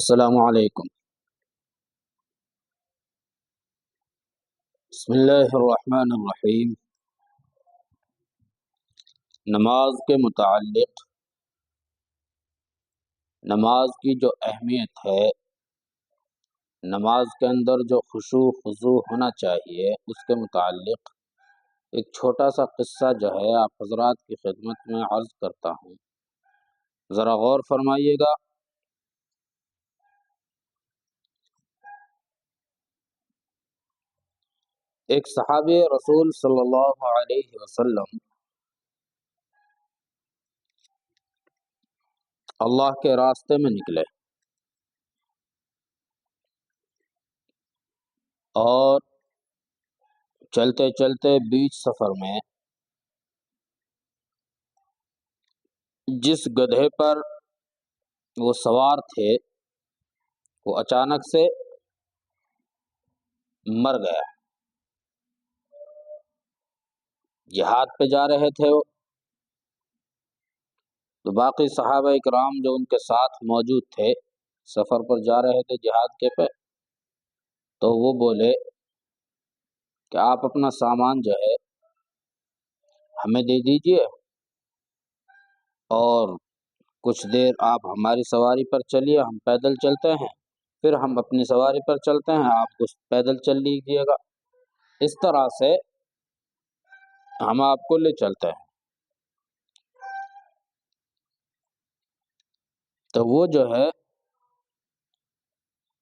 السلام علیکم۔ بسم اللہ الرحمن الرحیم۔ نماز کے متعلق نماز کی جو اہمیت ہے، نماز کے اندر جو خشوع خضوع ہونا چاہیے، اس کے متعلق ایک چھوٹا سا قصہ جو ہے آپ حضرات کی خدمت میں عرض کرتا ہوں، ذرا غور فرمائیے گا۔ ایک صحابی رسول صلی اللہ علیہ وسلم اللہ کے راستے میں نکلے اور چلتے چلتے بیچ سفر میں جس گدھے پر وہ سوار تھے وہ اچانک سے مر گیا۔ جہاد پہ جا رہے تھے وہ، تو باقی صحابہ اکرام جو ان کے ساتھ موجود تھے، سفر پر جا رہے تھے جہاد کے پہ، تو وہ بولے کہ آپ اپنا سامان جو ہے ہمیں دے دیجئے اور کچھ دیر آپ ہماری سواری پر چلیے، ہم پیدل چلتے ہیں، پھر ہم اپنی سواری پر چلتے ہیں، آپ کچھ پیدل چل لیجیے گا، اس طرح سے ہم آپ کو لے چلتے ہیں۔ تو وہ جو ہے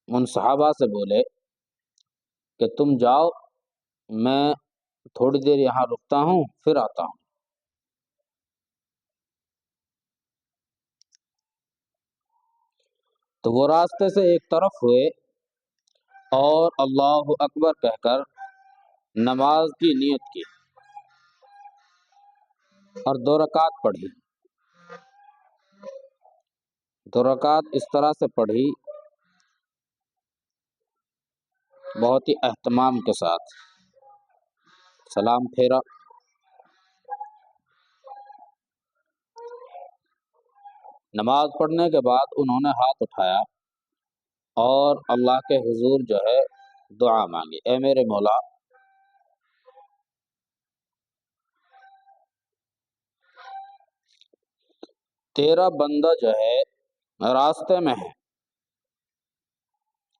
ان صحابہ سے بولے کہ تم جاؤ، میں تھوڑی دیر یہاں رکتا ہوں پھر آتا ہوں۔ تو وہ راستے سے ایک طرف ہوئے اور اللہ اکبر کہہ کر نماز کی نیت کی اور 2 رکعت پڑھی۔ 2 رکعت اس طرح سے پڑھی، بہت ہی اہتمام کے ساتھ، سلام پھیرا، نماز پڑھنے کے بعد انہوں نے ہاتھ اٹھایا اور اللہ کے حضور جو ہے دعا مانگی، اے میرے مولا، تیرا بندہ جو ہے راستے میں ہے،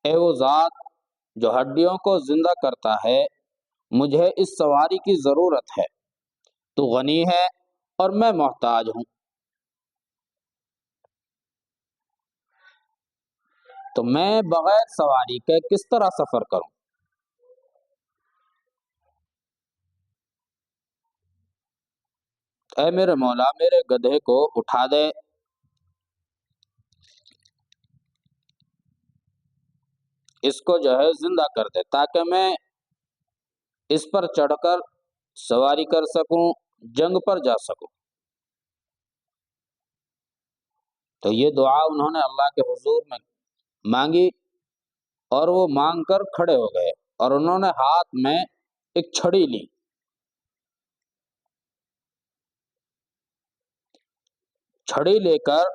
اے وہ ذات جو ہڈیوں کو زندہ کرتا ہے، مجھے اس سواری کی ضرورت ہے، تو غنی ہے اور میں محتاج ہوں، تو میں بغیر سواری کے کس طرح سفر کروں؟ اے میرے مولا، میرے گدھے کو اٹھا دے، اس کو جو ہے زندہ کر دے تاکہ میں اس پر چڑھ کر سواری کر سکوں، جنگ پر جا سکوں۔ تو یہ دعا انہوں نے اللہ کے حضور میں مانگی اور وہ مانگ کر کھڑے ہو گئے اور انہوں نے ہاتھ میں ایک چھڑی لی، چھڑی لے کر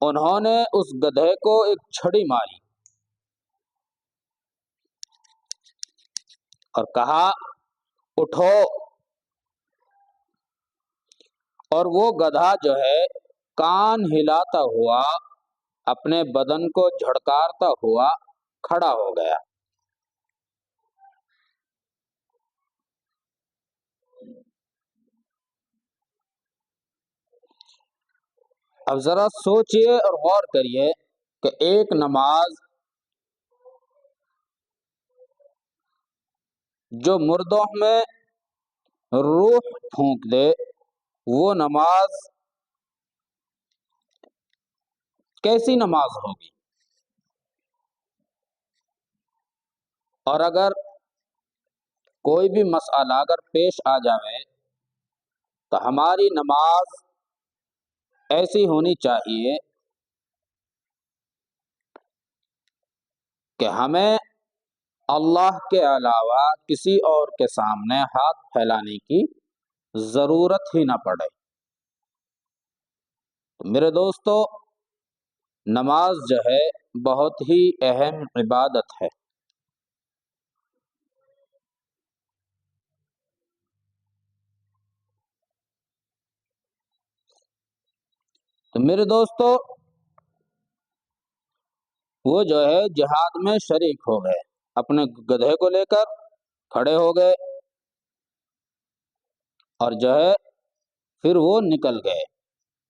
انہوں نے اس گدھے کو ایک چھڑی ماری اور کہا اٹھو، اور وہ گدھا جو ہے کان ہلاتا ہوا، اپنے بدن کو جھڑکارتا ہوا کھڑا ہو گیا۔ اب ذرا سوچئے اور غور کریے کہ ایک نماز جو مردوں میں روح پھونک دے، وہ نماز کیسی نماز ہوگی؟ اور اگر کوئی بھی مسئلہ اگر پیش آ جائے تو ہماری نماز ایسی ہونی چاہیے کہ ہمیں اللہ کے علاوہ کسی اور کے سامنے ہاتھ پھیلانے کی ضرورت ہی نہ پڑے۔ میرے دوستو، نماز جو ہے بہت ہی اہم عبادت ہے۔ تو میرے دوستو، وہ جو ہے جہاد میں شریک ہو گئے، اپنے گدھے کو لے کر کھڑے ہو گئے اور جو ہے پھر وہ نکل گئے۔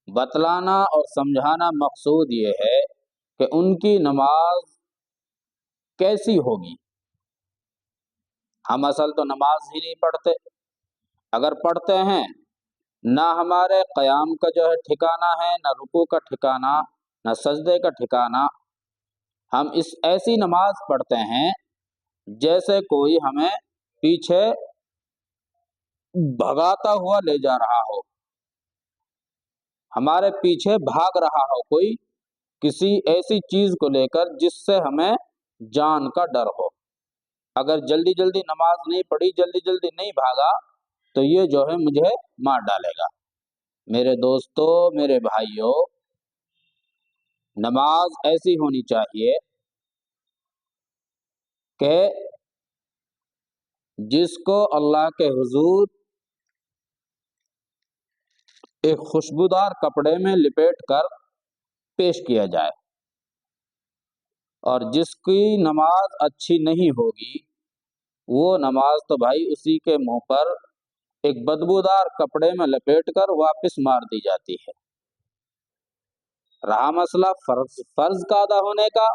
بتلانا اور سمجھانا مقصود یہ ہے کہ ان کی نماز کیسی ہوگی۔ ہم اصل تو نماز ہی نہیں پڑھتے، اگر پڑھتے ہیں نہ ہمارے قیام کا جو ہے ٹھکانہ ہے، نہ رکوع کا ٹھکانہ، نہ سجدے کا ٹھکانہ۔ ہم ایسی نماز پڑھتے ہیں جیسے کوئی ہمیں پیچھے بھگاتا ہوا لے جا رہا ہو، ہمارے پیچھے بھاگ رہا ہو کوئی کسی ایسی چیز کو لے کر جس سے ہمیں جان کا ڈر ہو۔ اگر جلدی جلدی نماز نہیں پڑھی، جلدی جلدی نہیں بھاگا تو یہ جو ہے مجھے مار ڈالے گا۔ میرے دوستو، میرے بھائیو، نماز ایسی ہونی چاہیے کہ جس کو اللہ کے حضور ایک خوشبودار کپڑے میں لپیٹ کر پیش کیا جائے، اور جس کی نماز اچھی نہیں ہوگی وہ نماز تو بھائی اسی کے منہ پر ایک بدبودار کپڑے میں لپیٹ کر واپس مار دی جاتی ہے۔ رہا مسئلہ فرض کا ادا ہونے کا،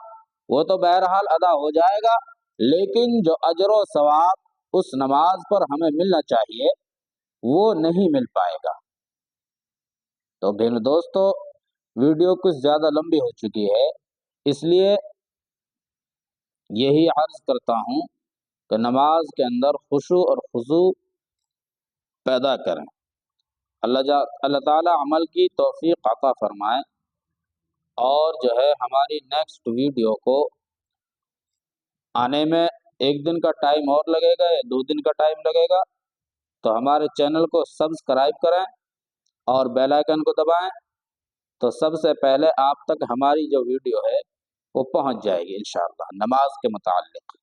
وہ تو بہرحال ادا ہو جائے گا، لیکن جو اجر و ثواب اس نماز پر ہمیں ملنا چاہیے وہ نہیں مل پائے گا۔ تو بہن دوستو، ویڈیو کچھ زیادہ لمبی ہو چکی ہے، اس لیے یہی عرض کرتا ہوں کہ نماز کے اندر خشوع اور خضوع پیدا کریں۔ اللہ تعالی عمل کی توفیق عطا فرمائے، اور جو ہے ہماری نیکسٹ ویڈیو کو آنے میں ایک دن کا ٹائم اور لگے گا یا 2 دن کا ٹائم لگے گا، تو ہمارے چینل کو سبسکرائب کریں اور بیل آئیکن کو دبائیں، تو سب سے پہلے آپ تک ہماری جو ویڈیو ہے وہ پہنچ جائے گی انشاءاللہ نماز کے متعلق۔